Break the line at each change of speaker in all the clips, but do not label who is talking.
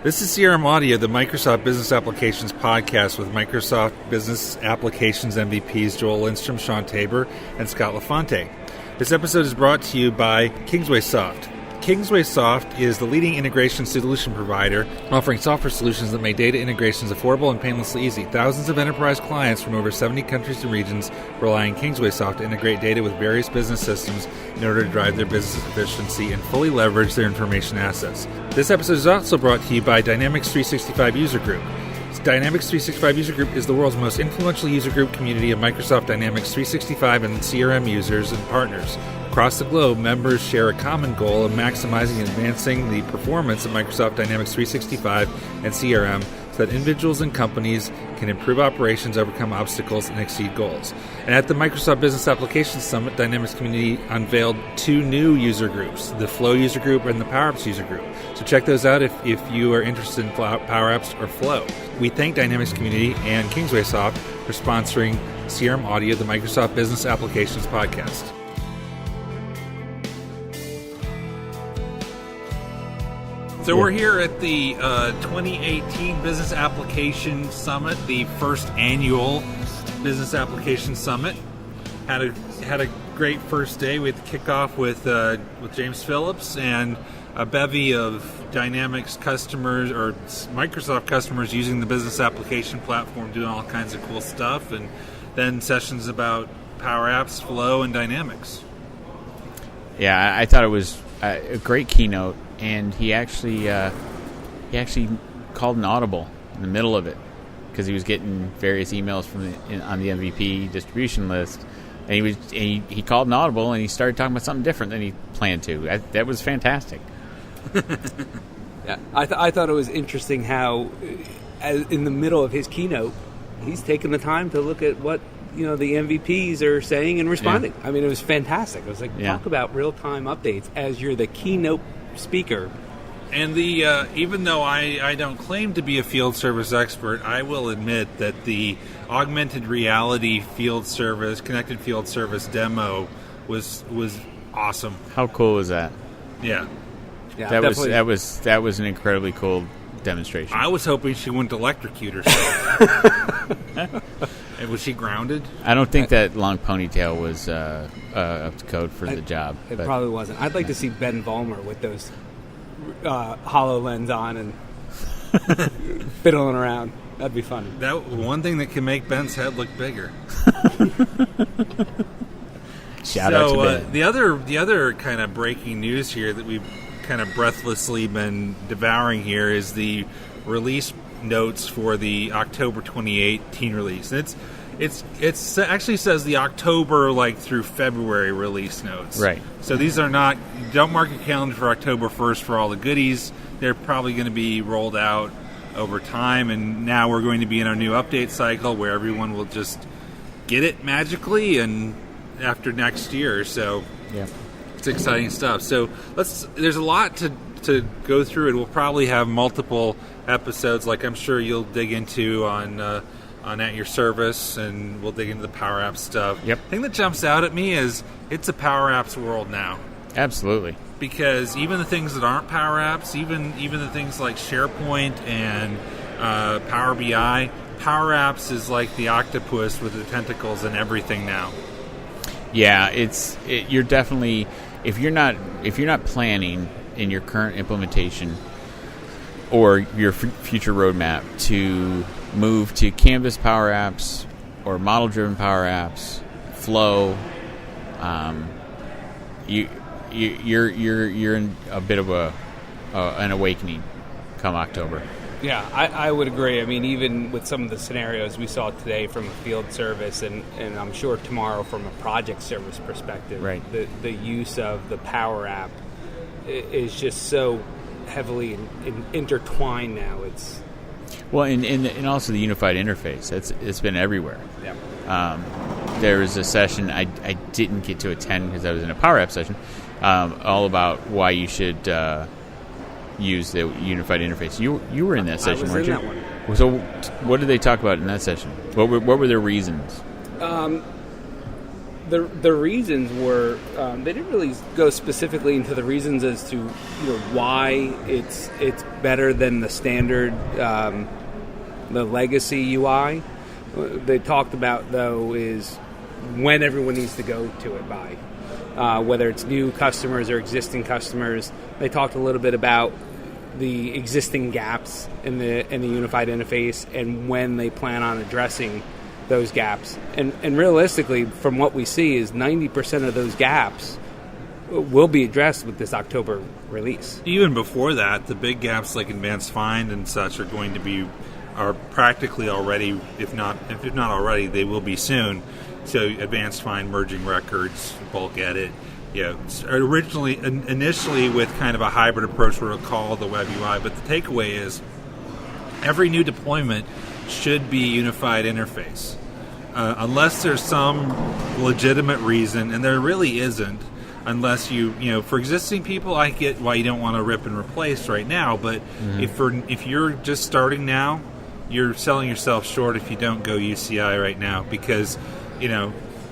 This is CRM Audio, the Microsoft Business Applications podcast with Microsoft Business Applications MVPs Joel Lindstrom, Sean Tabor, and Scott LaFonte. This episode is brought to you by KingswaySoft. KingswaySoft is the leading integration solution provider, offering software solutions that make data integrations affordable and painlessly easy. Thousands of enterprise clients from over 70 countries and regions rely on KingswaySoft to integrate data with various business systems in order to drive their business efficiency and fully leverage their information assets. This episode is also brought to you by Dynamics 365 User Group. Dynamics 365 User Group is the world's most influential user group community of Microsoft Dynamics 365 and CRM users and partners. Across the globe, members share a common goal of maximizing and advancing the performance of Microsoft Dynamics 365 and CRM so that individuals and companies can improve operations, overcome obstacles, and exceed goals. And at the Microsoft Business Applications Summit, Dynamics community unveiled two new user groups, the Flow user group and the PowerApps user group. So check those out if you are interested in PowerApps or Flow. We thank Dynamics community and KingswaySoft for sponsoring CRM Audio, the Microsoft Business Applications podcast. So we're here at the 2018 Business Application Summit, the first annual Business Application Summit. Had a great first day. We had to kick off with James Phillips and a bevy of Dynamics customers or Microsoft customers using the Business Application platform, doing all kinds of cool stuff, and then sessions about PowerApps, Flow, and Dynamics.
Yeah, I thought it was a great keynote. And he actually called an audible in the middle of it because he was getting various emails on the MVP distribution list, and he called an audible and he started talking about something different than he planned to. That was fantastic.
Yeah, I thought it was interesting how, in the middle of his keynote, he's taking the time to look at what the MVPs are saying and responding. Yeah. I mean, it was fantastic. It was like, talk about real-time updates as you're the keynote speaker.
And the even though I don't claim to be a field service expert, I will admit that the augmented reality field service, connected field service demo was awesome.
How cool was that?
Yeah,
that was an incredibly cool demonstration.
I was hoping she wouldn't electrocute herself. Was she grounded?
I don't think that long ponytail was up to code for the job.
It probably wasn't. I'd like to see Ben Vollmer with those HoloLens on and fiddling around. That'd be fun.
That one thing that can make Ben's head look bigger.
Shout out to Ben.
The other kind of breaking news here that we've kind of breathlessly been devouring here is the release notes for the October 2018 release. And it's actually says the October through February release notes.
Right.
So these are not, don't mark your calendar for October 1st for all the goodies. They're probably going to be rolled out over time, and now we're going to be in our new update cycle where everyone will just get it magically and after next year. So it's exciting stuff. So there's a lot to go through, and we'll probably have multiple episodes, like I'm sure you'll dig into on At Your Service, and we'll dig into the PowerApps stuff.
Yep.
The thing that jumps out at me is it's a PowerApps world now.
Absolutely.
Because even the things that aren't PowerApps, even the things like SharePoint and Power BI, PowerApps is like the octopus with the tentacles and everything now.
Yeah, you're definitely, if you're not planning in your current implementation or your future roadmap to move to Canvas PowerApps or model-driven PowerApps, Flow, you're in a bit of an awakening come October.
Yeah, I would agree. I mean, even with some of the scenarios we saw today from a field service, and I'm sure tomorrow from a project service perspective,
right.
The use of the Power App is just so heavily intertwined now. It's
and also the unified interface. It's been everywhere.
Yeah.
There was a session I didn't get to attend because I was in a Power App session, all about why you should use the unified interface. You were in that session, weren't you?
I was in that one.
So what did they talk about in that session? What were their reasons?
the reasons were they didn't really go specifically into the reasons as to why it's better than the standard the legacy UI. They talked about though is when everyone needs to go to it by, whether it's new customers or existing customers. They talked a little bit about the existing gaps in the unified interface and when they plan on addressing those gaps. And realistically, from what we see, is 90% of those gaps will be addressed with this October release.
Even before that, the big gaps like advanced find and such are practically already, if not already, they will be soon. So advanced find, merging records, bulk edit. Initially with kind of a hybrid approach, we'll call the web UI, but the takeaway is every new deployment should be unified interface. Unless there's some legitimate reason, and there really isn't, unless for existing people, I get why you don't want to rip and replace right now, but if you're just starting now, you're selling yourself short if you don't go UCI right now, because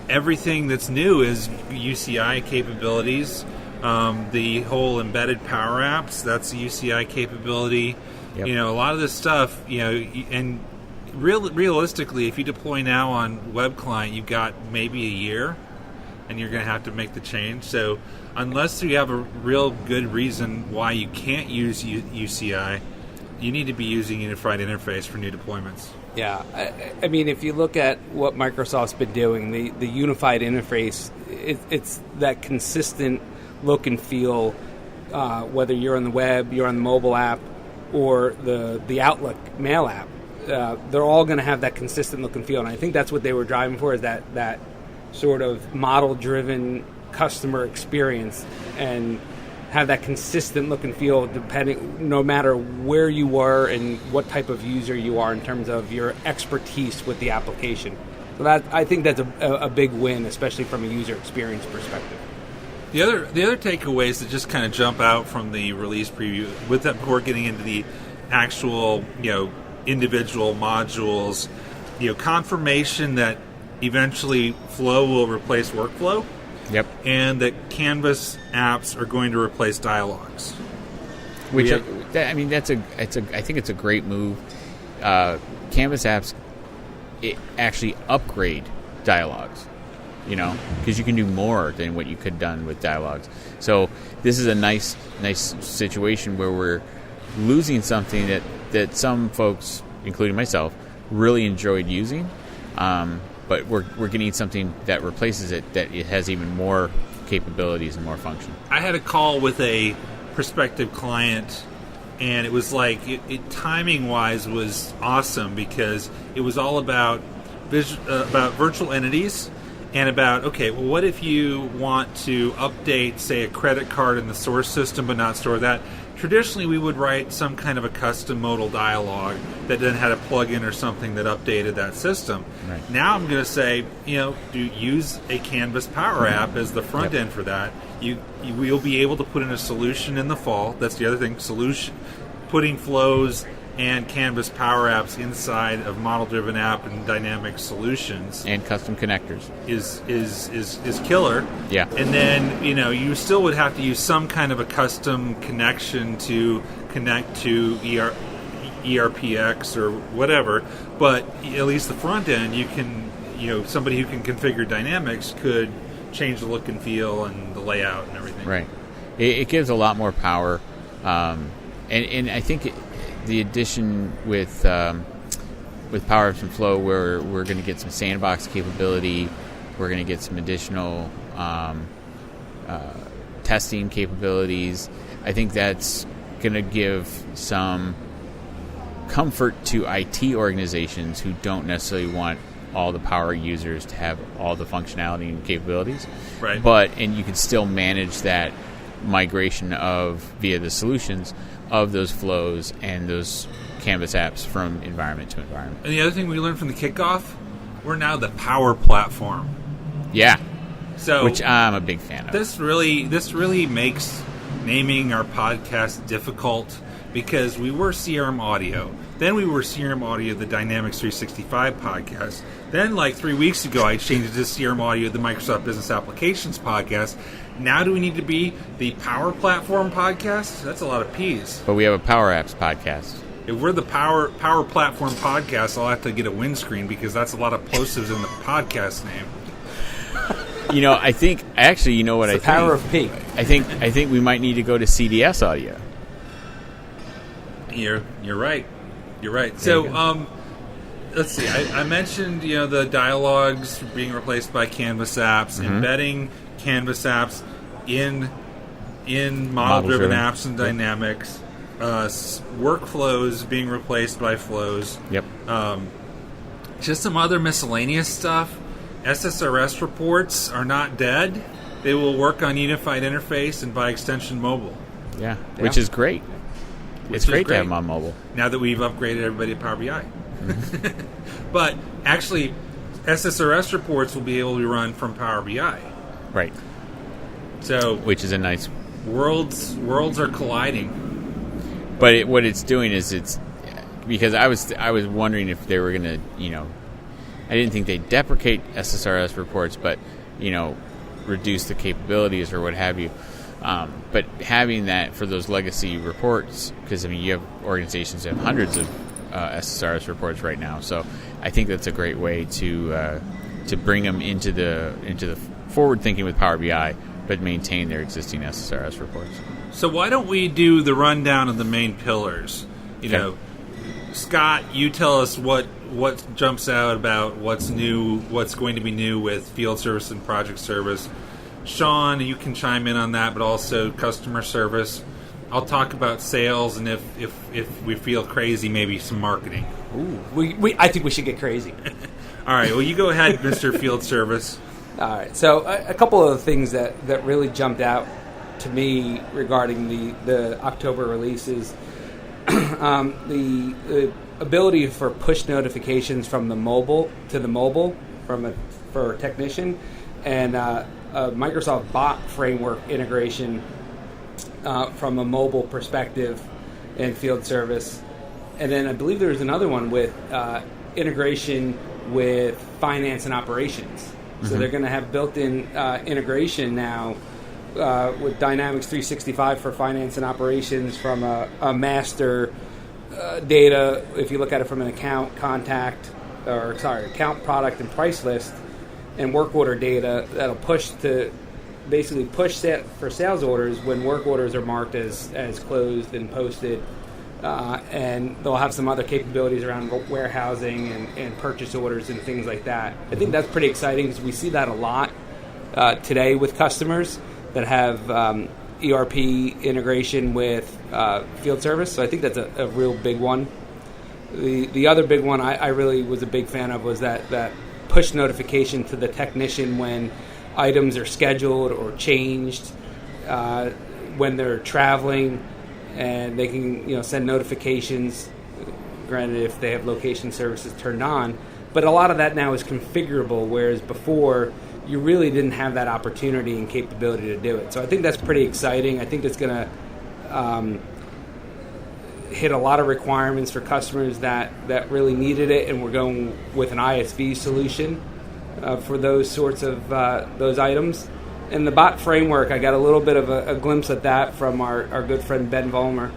everything that's new is UCI capabilities. The whole embedded PowerApps, that's a UCI capability. Yep. A lot of this stuff, and realistically, if you deploy now on web client, you've got maybe a year, and you're going to have to make the change. So unless you have a real good reason why you can't use UCI, you need to be using unified interface for new deployments.
Yeah, I mean, if you look at what Microsoft's been doing, the unified interface, it's that consistent look and feel, whether you're on the web, you're on the mobile app, or the Outlook mail app. They're all going to have that consistent look and feel, and I think that's what they were driving for, is that sort of model-driven customer experience, and have that consistent look and feel no matter where you were and what type of user you are in terms of your expertise with the application. So I think that's a big win, especially from a user experience perspective.
The other takeaways that just kind of jump out from the release preview, with that before getting into the actual individual modules, confirmation that eventually Flow will replace Workflow.
Yep. And
that Canvas apps are going to replace dialogues.
Which I think it's a great move. Canvas apps actually upgrade dialogues, because you can do more than what you could have done with dialogues. So this is a nice situation where we're losing something that some folks, including myself, really enjoyed using. But we're getting something that replaces it, that it has even more capabilities and more function. I had a call with a prospective client, and it was like, it timing-wise was awesome, because it was all about virtual entities, and about, okay, well, what if you want to update, say, a credit card in the source system but not store that? Traditionally, we would write some kind of a custom modal dialog that then had a plugin or something that updated that system. Right. Now I'm going to say, use a Canvas Power App as the front end for that. We'll be able to put in a solution in the fall. That's the other thing. Putting flows and Canvas Power Apps inside of model-driven app and dynamic solutions and custom connectors
is killer.
Yeah.
And then you still would have to use some kind of a custom connection to connect to ERPX or whatever. But at least the front end, you can somebody who can configure dynamics could change the look and feel and the layout and everything.
Right. It gives a lot more power, and I think the addition with PowerApps and Flow, where we're going to get some sandbox capability, we're going to get some additional testing capabilities. I think that's going to give some comfort to IT organizations who don't necessarily want all the power users to have all the functionality and capabilities.
Right.
And you can still manage that migration via the solutions of those flows and those Canvas apps from environment to environment.
And the other thing we learned from the kickoff, we're now the Power Platform.
Yeah.
So
which I'm a big fan of.
This really makes naming our podcast difficult, because we were CRM Audio. Then we were CRM Audio, the Dynamics 365 podcast. Then, like 3 weeks ago, I changed it to CRM Audio, the Microsoft Business Applications podcast. Now do we need to be the Power Platform podcast? That's a lot of P's.
But we have a PowerApps podcast.
If we're the Power Platform podcast, I'll have to get a windscreen because that's a lot of plosives in the podcast name.
I think actually, you know what
it's the power of P.
I think we might need to go to CDS Audio.
You're right. You're right. So, let's see. I mentioned the dialogues being replaced by Canvas apps, embedding Canvas apps in model-driven apps and Dynamics, workflows being replaced by flows.
Yep.
Just some other miscellaneous stuff. SSRS reports are not dead. They will work on unified interface and by extension mobile.
Yeah. Which is great. It's great to have them on mobile.
Now that we've upgraded everybody to Power BI. But actually, SSRS reports will be able to be run from Power BI.
Right.
So,
which is a nice...
Worlds are colliding.
But what it's doing is it's... Because I was wondering if they were going to, I didn't think they'd deprecate SSRS reports, but, reduce the capabilities or what have you. But having that for those legacy reports, because you have organizations that have hundreds of SSRS reports right now, so I think that's a great way to bring them into the forward thinking with Power BI, but maintain their existing SSRS reports.
So why don't we do the rundown of the main pillars? Scott, you tell us what jumps out about what's new, what's going to be new with field service and project service. Sean, you can chime in on that, but also customer service. I'll talk about sales, and if we feel crazy, maybe some marketing.
Ooh, I think we should get crazy.
All right, well, you go ahead, Mr. Field Service.
All right, so a couple of things that really jumped out to me regarding the October releases. The ability for push notifications from the mobile to the mobile for a technician, and a Microsoft bot framework integration from a mobile perspective in field service. And then I believe there was another one with integration with finance and operations. So they're going to have built-in integration now with Dynamics 365 for finance and operations from a master data, if you look at it from an account account product and price list, and work order data that'll push for sales orders when work orders are marked as closed and posted, and they'll have some other capabilities around warehousing and purchase orders and things like that. I think that's pretty exciting because we see that a lot today with customers that have ERP integration with field service. So I think that's a real big one. The other big one I really was a big fan of was that push notification to the technician when items are scheduled or changed, when they're traveling, and they can send notifications, granted if they have location services turned on. But a lot of that now is configurable, whereas before you really didn't have that opportunity and capability to do it. So I think that's pretty exciting. I think that's going to hit a lot of requirements for customers that really needed it, and we're going with an ISV solution for those sorts of those items. And the bot framework, I got a little bit of a glimpse at that from our good friend Ben Vollmer,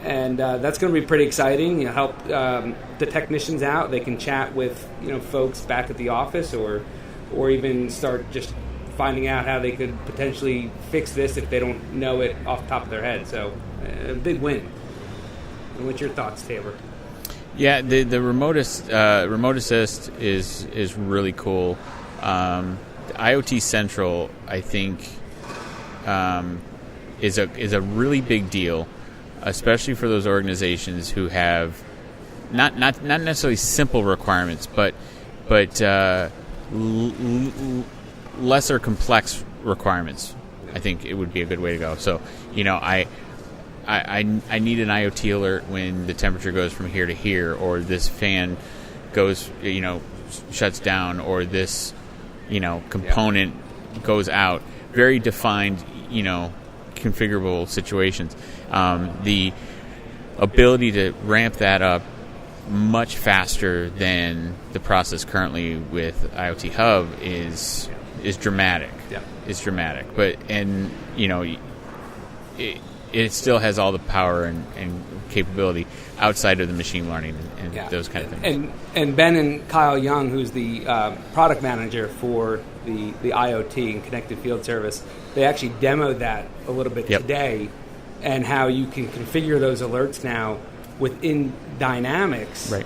and that's going to be pretty exciting. Help the technicians out. They can chat with folks back at the office, or even start just finding out how they could potentially fix this if they don't know it off the top of their head. So a big win. And what's your thoughts, Tabor?
Yeah, the remote assist is really cool. IoT Central, I think, is a really big deal, especially for those organizations who have not necessarily simple requirements, but lesser complex requirements. I think it would be a good way to go. So, I need an IoT alert when the temperature goes from here to here, or this fan goes, shuts down, or this, component goes out. Very defined, configurable situations. The ability to ramp that up much faster than the process currently with IoT Hub is dramatic.
Yeah.
It's dramatic. But, and, you know, it still has all the power and capability outside of the machine learning and those kind of things.
And Ben and Kyle Young, who's the product manager for the IoT and connected field service, they actually demoed that a little bit today, and how you can configure those alerts now within Dynamics,
right,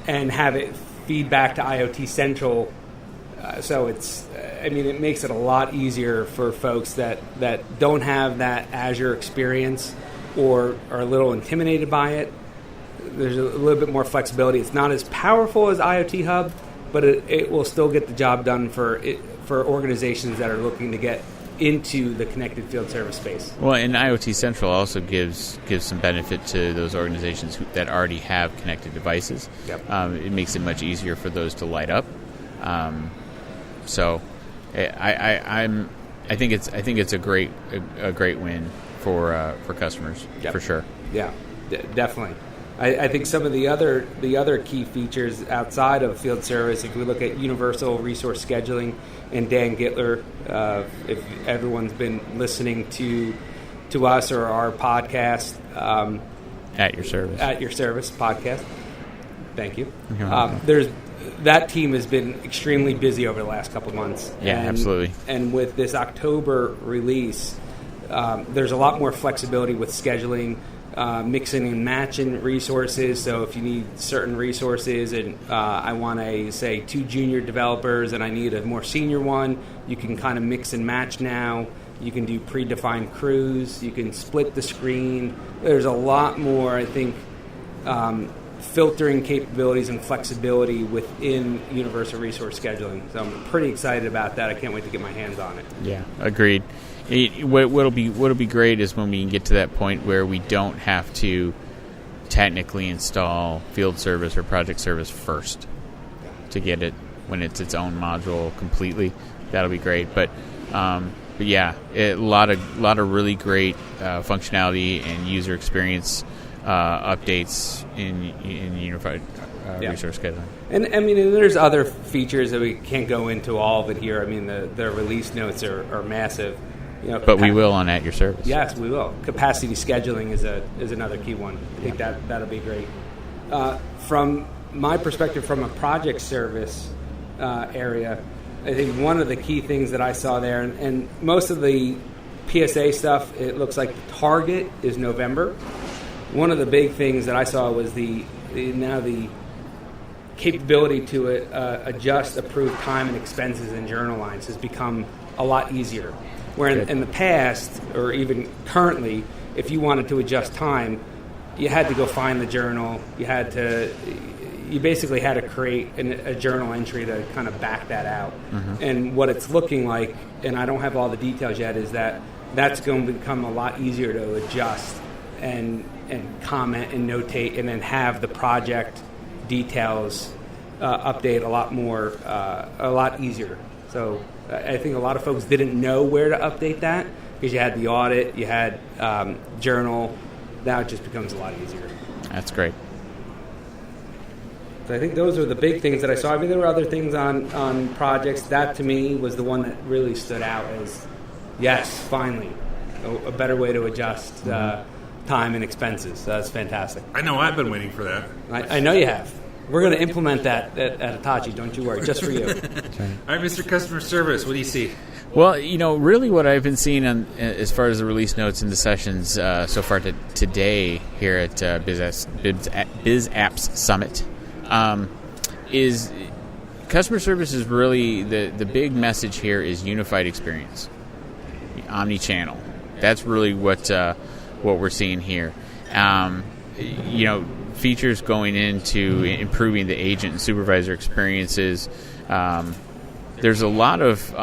and have it feed back to IoT Central. So it's, I mean, it makes it a lot easier for folks that don't have that Azure experience or are a little intimidated by it. There's a little bit more flexibility. It's not as powerful as IoT Hub, but it will still get the job done for organizations that are looking to get into the connected field service space.
Well, and IoT Central also gives some benefit to those organizations that already have connected devices.
Yep.
It makes it much easier for those to light up. So, I think it's a great win for customers, for sure.
Yeah, definitely. I think some of the other key features outside of field service, if we look at universal resource scheduling, and Dan Gittler, if everyone's been listening to us or our podcast,
At Your Service
podcast. Thank you. That team has been extremely busy over the last couple of months.
Yeah, absolutely.
And with this October release, there's a lot more flexibility with scheduling, mixing and matching resources. So if you need certain resources and I want to say 2 junior developers and I need a more senior one, you can kind of mix and match now. You can do predefined crews. You can split the screen. There's a lot more, I think, filtering capabilities and flexibility within universal resource scheduling. So I'm pretty excited about that. I can't wait to get my hands on it.
Yeah, agreed. What'll be great is when we can get to that point where we don't have to technically install field service or project service first to get it when it's its own module completely. That'll be great. But yeah, a lot of really great functionality and user experience updates in unified resource scheduling.
And I mean, there's other features that we can't go into all of it here. I mean, the release notes are massive. You know,
but we will on At Your Service.
Yes, we will. Capacity scheduling is another key one. I think that'll be great. From my perspective, from a project service area, I think one of the key things that I saw there, and most of the PSA stuff, it looks like the target is November. One of the big things that I saw was the capability to adjust approved time and expenses in journal lines has become a lot easier. Where in the past, or even currently, if you wanted to adjust time, you had to go find the journal. You basically had to create a journal entry to kind of back that out. Mm-hmm. And what it's looking like, and I don't have all the details yet, is that's going to become a lot easier to adjust and comment and notate, and then have the project details update a lot easier. So I think a lot of folks didn't know where to update that because you had the audit, you had journal. Now it just becomes a lot easier.
That's great.
So I think those are the big things that I saw. I mean, there were other things on projects. That to me was the one that really stood out as, yes, finally, a better way to adjust time and expenses. So that's fantastic.
I know I've been waiting for that.
I know you have. We're going to implement that at Hitachi, don't you worry, just for you.
That's right.
All right, Mr. Customer Service, what do you see?
Well, really what I've been seeing as far as the release notes and the sessions so far today here at BizApps Summit is customer service is really the big message here is unified experience, omni-channel. That's really what we're seeing here. Features going into improving the agent and supervisor experiences. There's a lot of,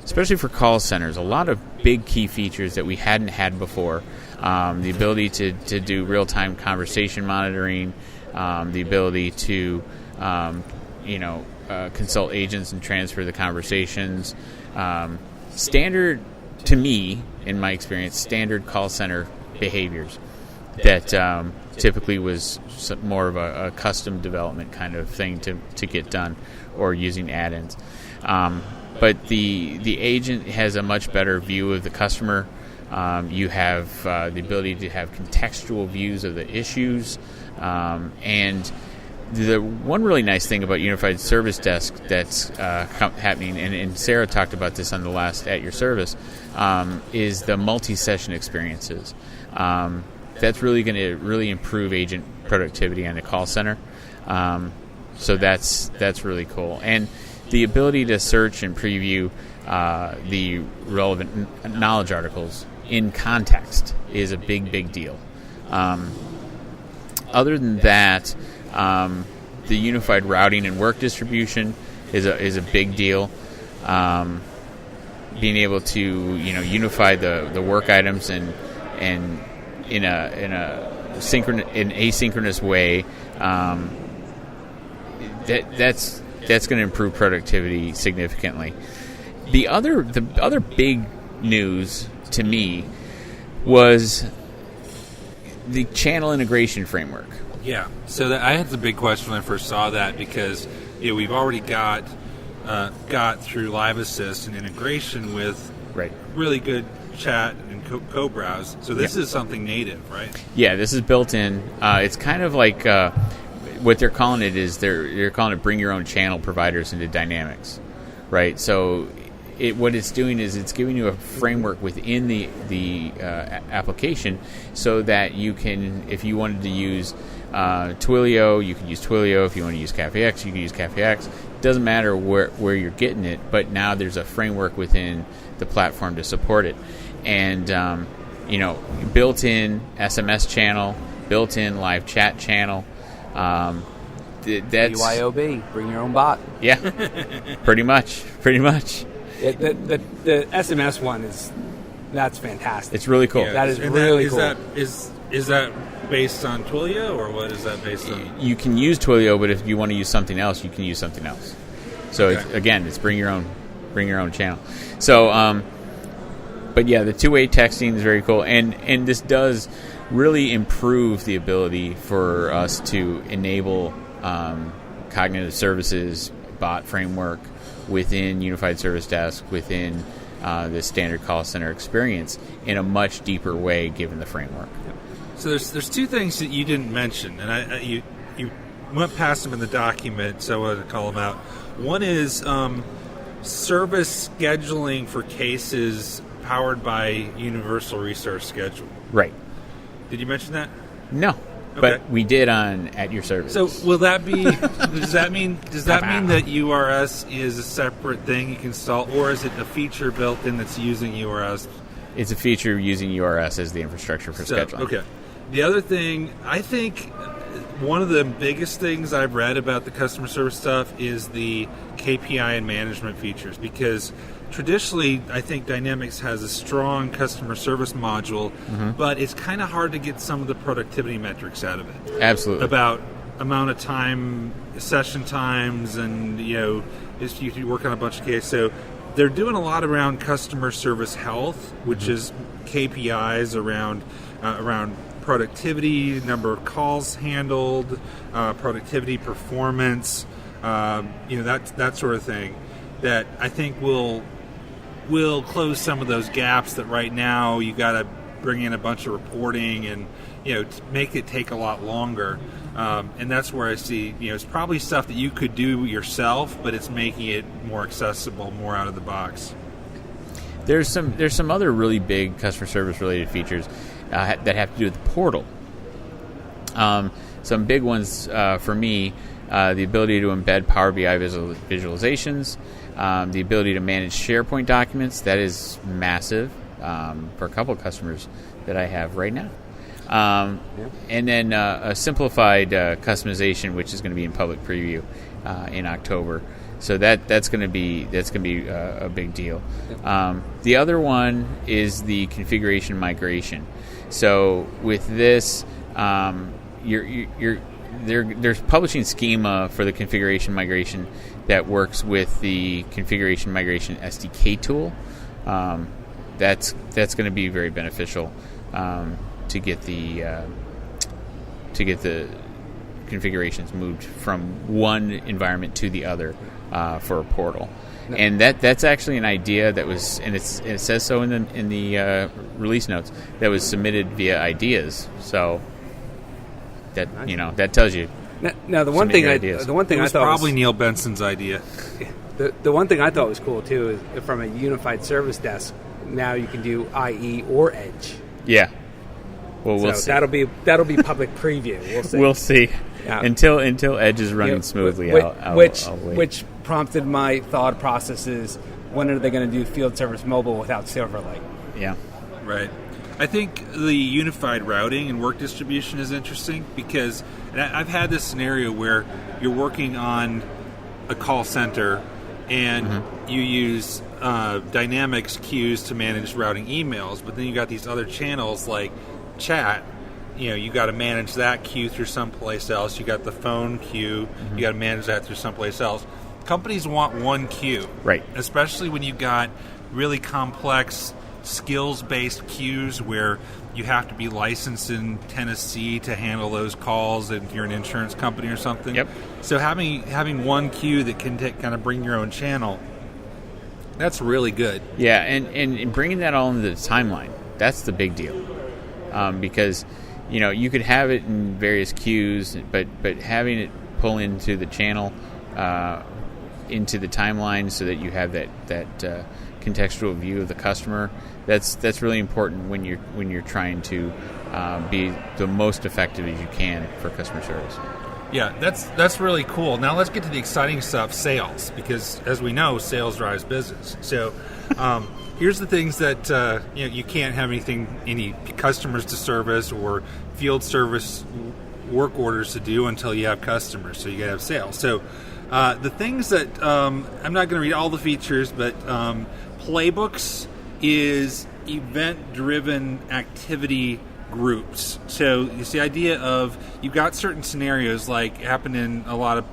especially for call centers, a lot of big key features that we hadn't had before. The ability to do real-time conversation monitoring, the ability to, consult agents and transfer the conversations. Standard, to me, in my experience, standard call center behaviors. that typically was more of a custom development kind of thing to get done, or using add-ins. But the agent has a much better view of the customer. You have the ability to have contextual views of the issues, and the one really nice thing about Unified Service Desk that's happening, and Sarah talked about this on the last At Your Service, is the multi-session experiences. That's really going to really improve agent productivity on the call center. So that's really cool. And the ability to search and preview the relevant knowledge articles in context is a big deal. Other than that, the unified routing and work distribution is a big deal. Being able to unify the work items and in a asynchronous way, that's going to improve productivity significantly. The other big news to me was the channel integration framework.
Yeah, so I had the big question when I first saw that, because we've already got through Live Assist an integration with really good chat and co-browse. So this is something native, right? Yeah,
this is built in. It's kind of like what they're calling it is they're calling it bring your own channel providers into Dynamics, right? So what it's doing is it's giving you a framework within the application, so that you can, if you wanted to use Twilio, you can use Twilio. If you want to use CafeX, you can use CafeX. It doesn't matter where you're getting it, but now there's a framework within the platform to support it. And built-in SMS channel, built-in live chat channel. That's
BYOB, bring your own bot.
Yeah, pretty much.
The SMS one that's fantastic.
It's really cool.
Yeah, that is really cool.
Is that based on Twilio, or what is that based on?
You can use Twilio, but if you want to use something else, you can use something else. So it's bring your own channel. So, but yeah, the two-way texting is very cool, and this does really improve the ability for us to enable cognitive services bot framework within Unified Service Desk, within the standard call center experience in a much deeper way, given the framework.
So there's two things that you didn't mention, and you went past them in the document, so I wanted to call them out. One is service scheduling for cases powered by Universal Resource Schedule.
Right.
Did you mention that?
No. Okay. But we did on At Your Service.
So will that be? does that mean that URS is a separate thing you can install, or is it a feature built in that's using URS?
It's a feature using URS as the infrastructure for scheduling.
Okay. The other thing, I think one of the biggest things I've read about the customer service stuff is the KPI and management features, because traditionally, I think Dynamics has a strong customer service module, but it's kind of hard to get some of the productivity metrics out of it.
Absolutely.
About amount of time, session times, and if you work on a bunch of cases. So they're doing a lot around customer service health, which is KPIs around productivity, number of calls handled, productivity, performance, that sort of thing. That I think will close some of those gaps that right now you got to bring in a bunch of reporting and to make it take a lot longer. And that's where I see it's probably stuff that you could do yourself, but it's making it more accessible, more out of the box.
There's some other really big customer service related features that have to do with the portal. Some big ones for me. The ability to embed Power BI visualizations, the ability to manage SharePoint documents. That is massive for a couple of customers that I have right now. And then a simplified customization, which is going to be in public preview in October. So that's going to be a big deal. The other one is the configuration migration. So with this, there's publishing schema for the configuration migration that works with the configuration migration SDK tool. That's going to be very beneficial to get the to get the configurations moved from one environment to the other for a portal. No. And that's actually an idea that was, and it says so in the release notes, that was submitted via ideas. So that nice. That tells you.
Now the one thing I thought
probably Neil Benson's idea.
The one thing I thought was cool too is from a unified service desk. Now you can do IE or Edge.
Yeah. Well, we'll see.
That'll be public preview. We'll see.
We'll see. Yeah. Until Edge is running smoothly, I'll wait.
Which prompted my thought processes. When are they going to do field service mobile without Silverlight?
Yeah.
Right. I think the unified routing and work distribution is interesting because I've had this scenario where you're working on a call center and you use Dynamics queues to manage routing emails, but then you got these other channels like chat. You got to manage that queue through someplace else. You got the phone queue. You got to manage that through someplace else. Companies want one queue,
right?
Especially when you got really complex skills-based queues where you have to be licensed in Tennessee to handle those calls if you're an insurance company or something.
Yep.
So having one queue that can kind of bring your own channel, that's really good.
Yeah, and bringing that all into the timeline, that's the big deal. Because you could have it in various queues, but having it pull into the channel, into the timeline, so that you have that contextual view of the customer. That's really important when you're trying to be the most effective as you can for customer service.
Yeah, that's really cool. Now let's get to the exciting stuff, sales, because as we know, sales drives business. So here's the things that you can't have any customers to service or field service work orders to do until you have customers. So you got to have sales. So the things that I'm not going to read all the features, but playbooks is event-driven activity groups. So it's the idea of you've got certain scenarios like happen in a lot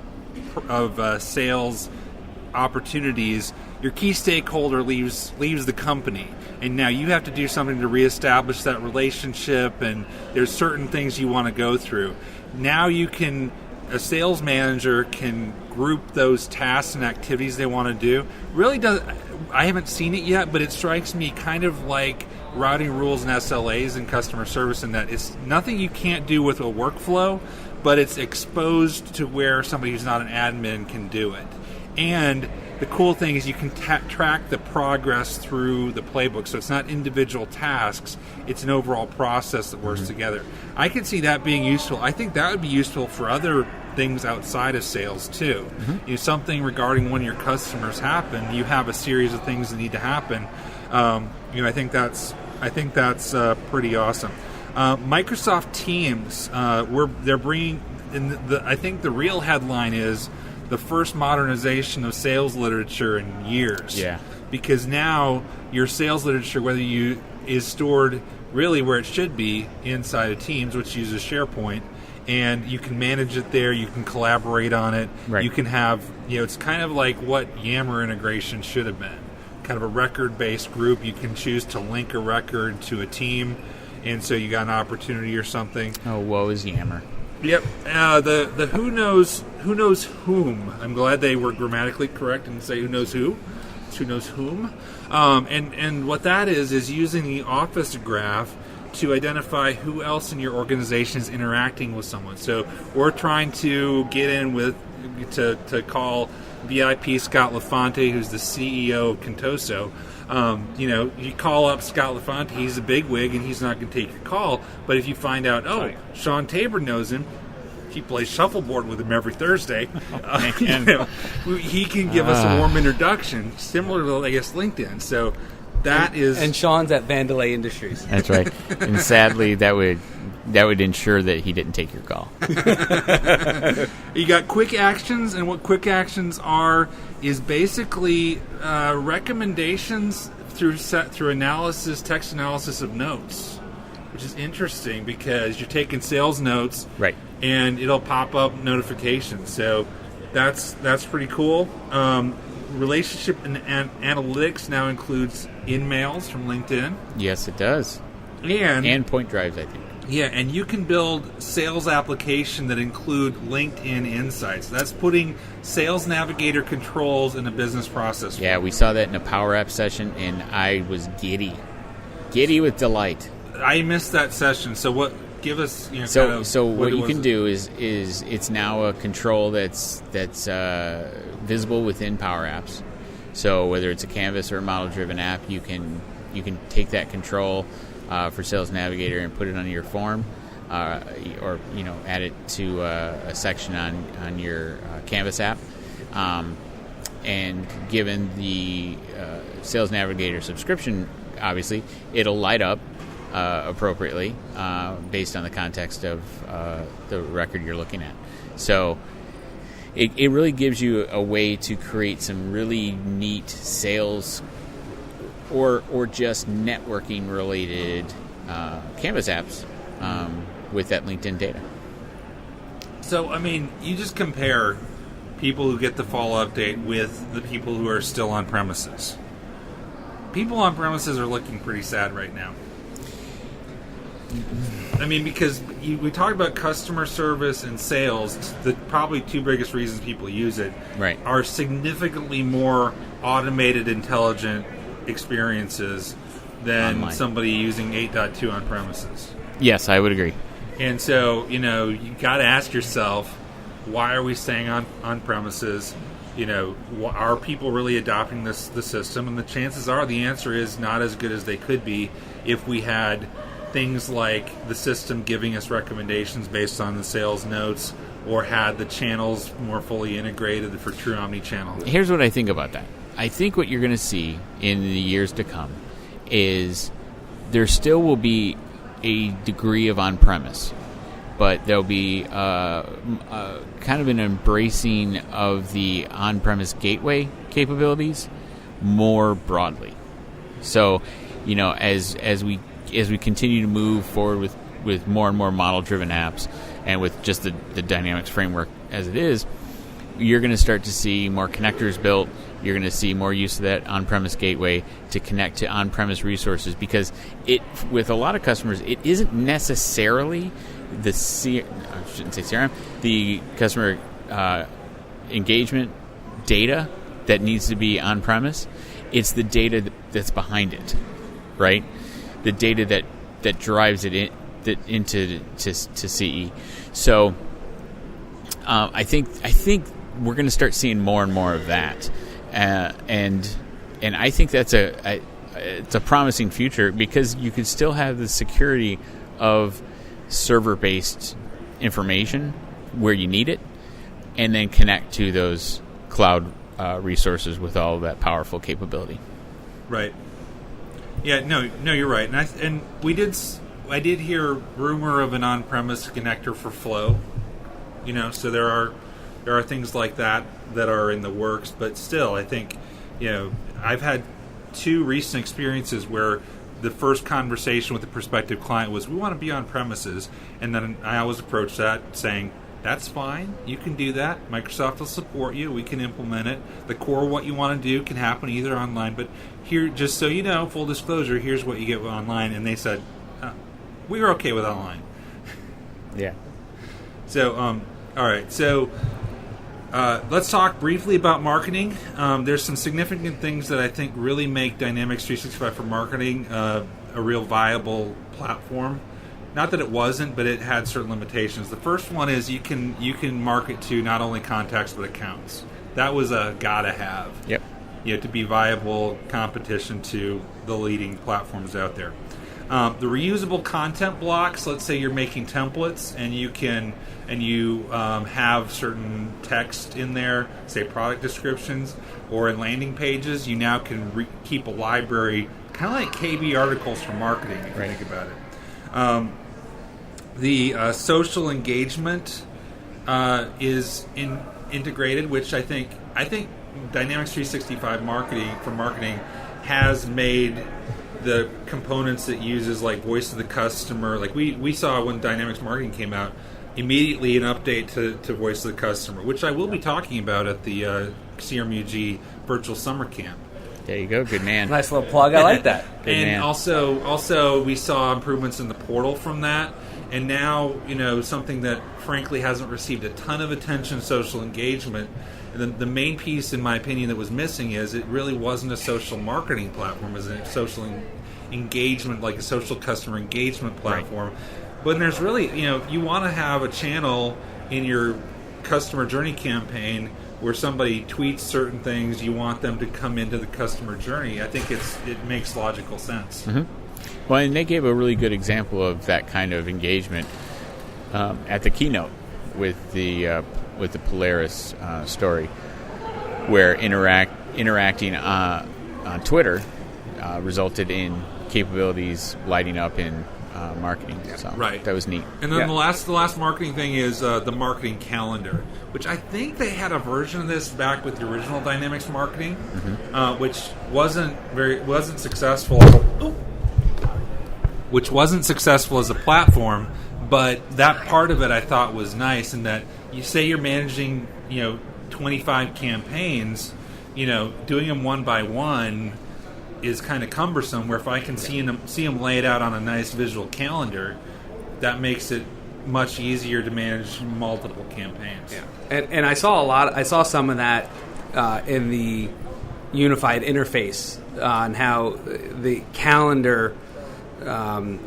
of sales opportunities. Your key stakeholder leaves the company, and now you have to do something to reestablish that relationship, and there's certain things you want to go through. Now a sales manager can group those tasks and activities they want to do. I haven't seen it yet, but it strikes me kind of like routing rules and SLAs in customer service, in that it's nothing you can't do with a workflow, but it's exposed to where somebody who's not an admin can do it. And the cool thing is you can track the progress through the playbook. So it's not individual tasks, it's an overall process that works together. I could see that being useful. I think that would be useful for other things outside of sales too. Something regarding when your customers happen, you have a series of things that need to happen. I think that's pretty awesome. Microsoft Teams, they're bringing. I think the real headline is the first modernization of sales literature in years.
Yeah.
Because now your sales literature, is stored really where it should be inside of Teams, which uses SharePoint, and you can manage it there. You can collaborate on it.
Right.
You can have, it's kind of like what Yammer integration should have been. Kind of a record-based group. You can choose to link a record to a team, and so you got an opportunity or something.
Oh, woe is Yammer.
Yep. The who knows whom. I'm glad they were grammatically correct and say who knows who. It's who knows whom. And what that is using the Office graph to identify who else in your organization is interacting with someone. So we're trying to get in to call VIP Scott LaFonte, who's the CEO of Contoso. You call up Scott LaFonte, he's a bigwig, and he's not going to take your call. But if you find out, Sean Tabor knows him, he plays shuffleboard with him every Thursday, he can give us a warm introduction, similar to, I guess, LinkedIn. So and
Sean's at Vandalay Industries.
That's right. And sadly, that would ensure that he didn't take your call.
You got quick actions, and what quick actions are is basically recommendations through analysis, text analysis of notes, which is interesting because you're taking sales notes,
right?
And it'll pop up notifications. So that's pretty cool. Relationship and analytics now includes in-mails from LinkedIn.
Yes, it does.
And
point drives, I think.
Yeah, and you can build sales application that include LinkedIn insights. That's putting Sales Navigator controls in a business process.
Yeah, we saw that in a PowerApps session, and I was giddy with delight.
I missed that session. So what? Give us
So what you can do is it's now a control that's visible within PowerApps. So whether it's a Canvas or a model-driven app, you can take that control for Sales Navigator and put it on your form, or add it to a section on your Canvas app. And given the Sales Navigator subscription, obviously it'll light up appropriately based on the context of the record you're looking at. So it really gives you a way to create some really neat sales or just networking related Canvas apps with that LinkedIn data.
So, I mean, you just compare people who get the fall update with the people who are still on premises. People on premises are looking pretty sad right now. I mean, because we talked about customer service and sales. The probably two biggest reasons people use it are significantly more automated, intelligent experiences than
online.
Somebody using 8.2 on premises.
Yes, I would agree.
And so, you got to ask yourself, why are we staying on premises? Are people really adopting the system? And the chances are the answer is not as good as they could be if we had things like the system giving us recommendations based on the sales notes, or had the channels more fully integrated for true omni-channel.
Here's what I think about that. I think what you're going to see in the years to come is there still will be a degree of on-premise, but there'll be kind of an embracing of the on-premise gateway capabilities more broadly. So, as we continue to move forward with more and more model-driven apps, and with just the Dynamics framework as it is, you're going to start to see more connectors built. You're going to see more use of that on-premise gateway to connect to on-premise resources, because with a lot of customers, it isn't necessarily I shouldn't say CRM, the customer engagement data that needs to be on-premise. It's the data that's behind it, right? The data that drives it into CE. So I think we're going to start seeing more and more of that, and I think that's it's a promising future, because you could still have the security of server-based information where you need it, and then connect to those cloud resources with all of that powerful capability.
Right. Yeah. No, you're right. And I did hear rumor of an on-premise connector for Flow. So there are things like that are in the works, but still, I think, I've had two recent experiences where the first conversation with the prospective client was, we want to be on premises, and then I always approach that saying, that's fine, you can do that, Microsoft will support you, we can implement it, the core what you want to do can happen either online, but here, just so you know, full disclosure, here's what you get with online. And they said, we were okay with online.
Yeah.
So, all right, so let's talk briefly about marketing. There's some significant things that I think really make Dynamics 365 for marketing a real viable platform. Not that it wasn't, but it had certain limitations. The first one is you can market to not only contacts but accounts. That was a gotta have.
Yep.
To be viable competition to the leading platforms out there. The reusable content blocks. Let's say you're making templates and you have certain text in there, say product descriptions, or in landing pages. You now can keep a library, kind of like KB articles for marketing, if you think about it. The social engagement is integrated, which I think Dynamics 365 marketing has made the components it uses, like voice of the customer. Like we saw when Dynamics Marketing came out, immediately an update to voice of the customer, which I will be talking about at the CRM-UG virtual summer camp.
There you go, good man.
Nice little plug. I like that.
And also we saw improvements in the portal from that. And now, something that frankly hasn't received a ton of attention, social engagement. And the main piece, in my opinion, that was missing is it really wasn't a social marketing platform. It was a social engagement, like a social customer engagement platform. Right. But there's really, if you want to have a channel in your customer journey campaign where somebody tweets certain things, you want them to come into the customer journey, I think it makes logical sense.
Mm-hmm. Well, and they gave a really good example of that kind of engagement at the keynote with the Polaris story, where interacting on Twitter resulted in capabilities lighting up in marketing. So
right.
That was neat.
And then the last marketing thing is the marketing calendar, which I think they had a version of this back with the original Dynamics marketing, which wasn't successful. Which wasn't successful as a platform, but that part of it I thought was nice, in that you say you're managing 25 campaigns, doing them one by one is kind of cumbersome, where if I can see them laid out on a nice visual calendar, that makes it much easier to manage multiple campaigns.
Yeah. And I saw some of that in the unified interface on how the calendar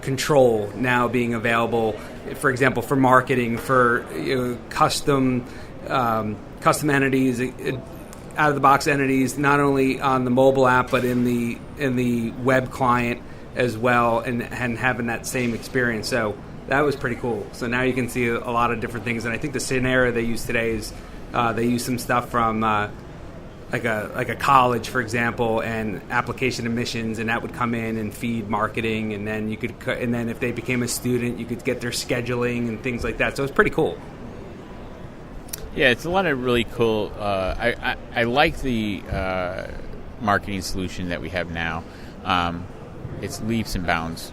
control now being available, for example, for marketing, for custom entities, out of the box entities, not only on the mobile app but in the web client as well, and having that same experience. So that was pretty cool. So now you can see a lot of different things, and I think the scenario they use today is they use some stuff from like a college, for example, and application admissions, and that would come in and feed marketing, and then then if they became a student, you could get their scheduling and things like that. So it's pretty cool.
Yeah, it's a lot of really cool. I like the marketing solution that we have now. It's leaps and bounds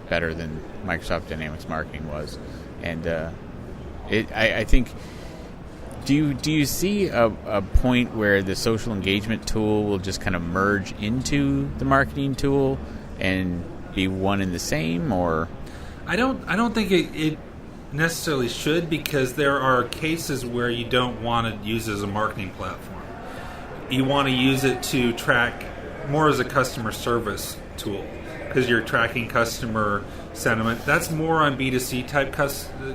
better than Microsoft Dynamics Marketing was, and I think. Do you see a point where the social engagement tool will just kind of merge into the marketing tool and be one and the same, or? I
don't think it necessarily should, because there are cases where you don't want to use it as a marketing platform. You want to use it to track more as a customer service tool, because you're tracking customer sentiment. That's more on B2C type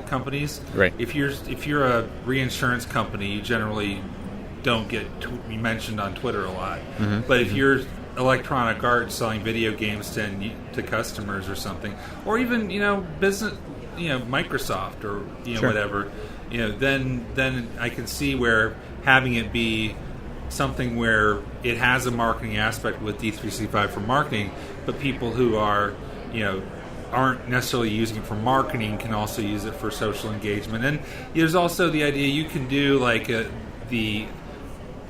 companies.
Right.
If you're a reinsurance company, you generally don't get mentioned on Twitter a lot. Mm-hmm. But if you're Electronic Arts selling video games to customers or something, or even business, Microsoft or
sure.
whatever, then I can see where having it be something where it has a marketing aspect with D365 for marketing, but people who are aren't necessarily using it for marketing can also use it for social engagement. And there's also the idea you can do like the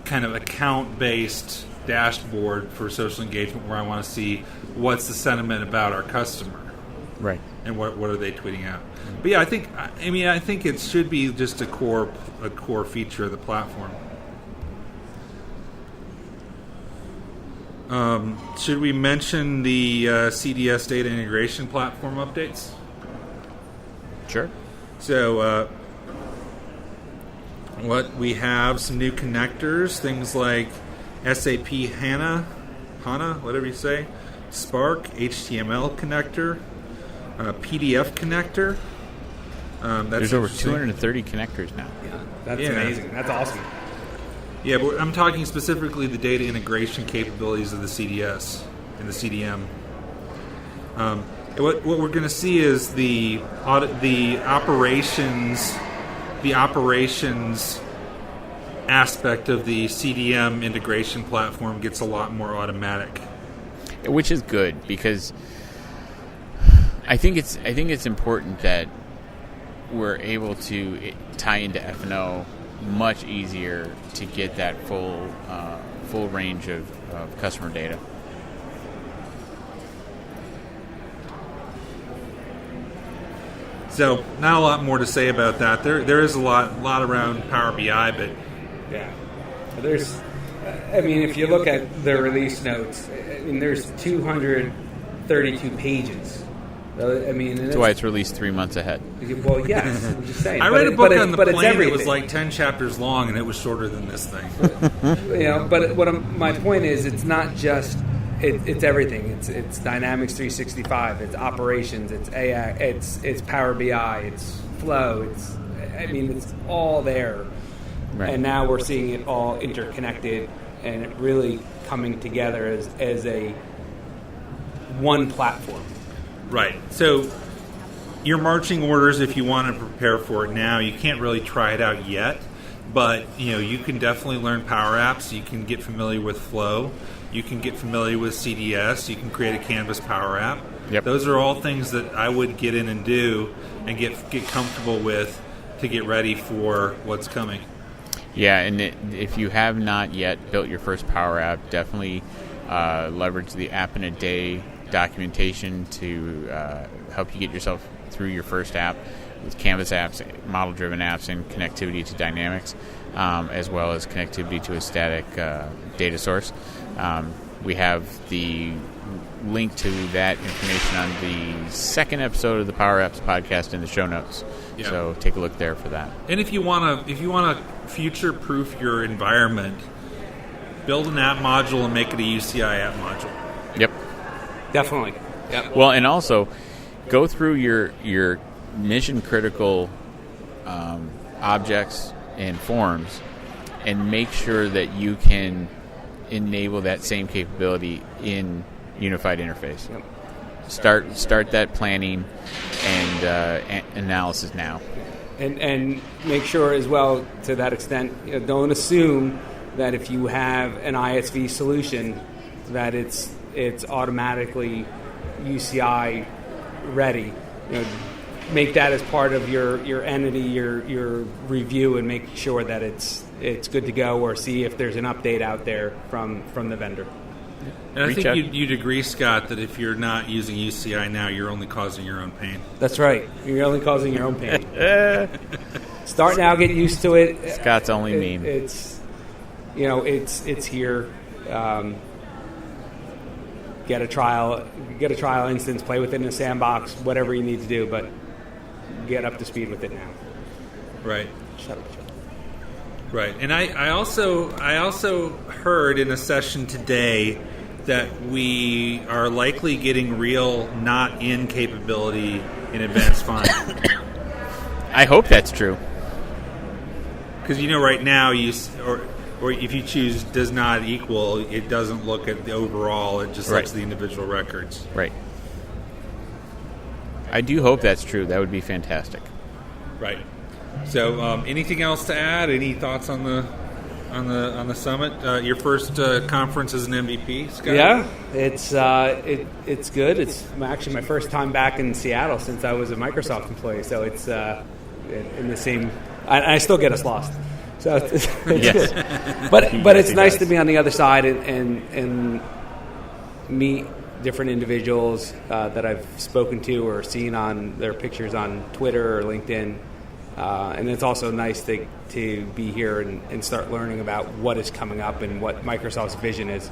kind of account-based dashboard for social engagement, where I want to see what's the sentiment about our customer,
right,
and what are they tweeting out. But yeah, I think it should be just a core feature of the platform. Should we mention the CDS data integration platform updates?
Sure.
So what we have, some new connectors, things like SAP HANA, whatever you say, Spark, HTML connector, PDF connector.
There's over 230 connectors now.
Yeah, that's amazing. That's awesome.
Yeah, but I'm talking specifically the data integration capabilities of the CDS and the CDM. What we're going to see is the operations aspect of the CDM integration platform gets a lot more automatic,
which is good, because I think it's important that we're able to tie into F&O much easier to get that full range of customer data.
So not a lot more to say about that. There is a lot around Power BI, but
yeah, there's. I mean, if you look at the release notes, there's 232 pages I mean,
That's why it's released 3 months ahead.
Well, yes, I'm just saying.
I read a book on the plane that
everything.
was like 10 chapters long, and it was shorter than this thing.
But my point is, it's not just it's everything. It's Dynamics 365. It's operations. It's AI. It's Power BI. It's Flow. It's all there.
Right.
And now we're seeing it all interconnected and it really coming together as a one platform.
Right. So your marching orders, if you want to prepare for it now, you can't really try it out yet, but you can definitely learn PowerApps. You can get familiar with Flow. You can get familiar with CDS. You can create a Canvas Power App.
Yep.
Those are all things that I would get in and do and get comfortable with to get ready for what's coming.
Yeah, and if you have not yet built your first Power App, definitely leverage the App in a Day documentation to help you get yourself through your first app with Canvas apps, model-driven apps, and connectivity to Dynamics, as well as connectivity to a static data source. We have the link to that information on the second episode of the PowerApps podcast in the show notes.
Yeah.
So take a look there for that.
And if you want to future-proof your environment, build an app module and make it a UCI app module.
Yep.
Definitely. Yep.
Well, and also go through your mission-critical objects and forms and make sure that you can enable that same capability in unified interface.
Yep.
Start that planning and analysis now.
And make sure as well, to that extent, don't assume that if you have an ISV solution that it's automatically UCI ready. Make that as part of your entity, your review, and make sure that it's good to go, or see if there's an update out there from the vendor.
And I think you'd agree, Scott, that if you're not using UCI now, you're only causing your own pain.
That's right. You're only causing your own pain. Start now, get used to it.
Scott's only meme.
It's here. Get a trial instance, play with it in a sandbox, whatever you need to do, but get up to speed with it now.
Right.
Shut up, Joe.
Right. And I also heard in a session today that we are likely getting real not in capability in advanced find.
I hope that's true.
Because right now or if you choose does not equal, it doesn't look at the overall, it just looks at the individual records.
Right. I do hope that's true. That would be fantastic.
Right. So, anything else to add? Any thoughts on the summit? Your first conference as an MVP, Scott?
Yeah, it's good. It's actually my first time back in Seattle since I was a Microsoft employee. So it's in the same. I still get us lost. So it's
Yes.
good. But it's nice to be on the other side and meet different individuals that I've spoken to or seen on their pictures on Twitter or LinkedIn. And it's also nice to be here and start learning about what is coming up and what Microsoft's vision is.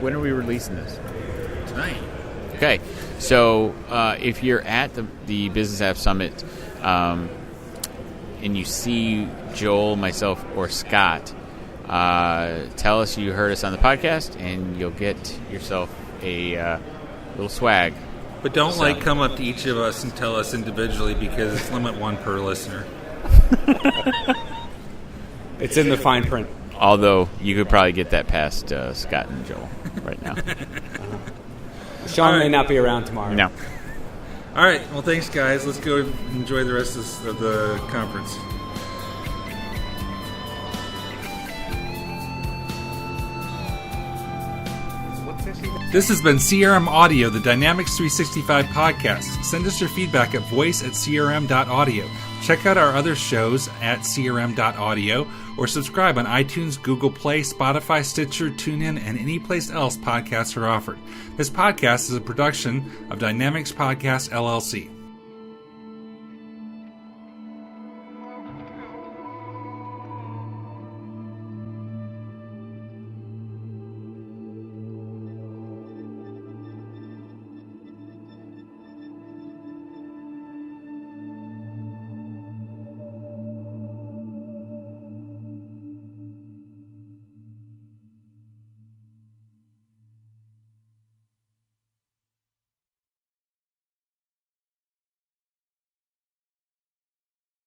When are we releasing this?
Tonight.
Okay. So if you're at the Business App Summit and you see Joel, myself, or Scott, tell us you heard us on the podcast, and you'll get yourself a little swag.
But don't come up to each of us and tell us individually, because it's limit one per listener.
It's in the fine print.
Although you could probably get that past Scott and Joel right now.
Sean may not be around tomorrow.
No.
All right. Well, thanks, guys. Let's go enjoy the rest of the conference. This has been CRM Audio, the Dynamics 365 podcast. Send us your feedback at voice@crm.audio. Check out our other shows at crm.audio or subscribe on iTunes, Google Play, Spotify, Stitcher, TuneIn, and any place else podcasts are offered. This podcast is a production of Dynamics Podcast, LLC.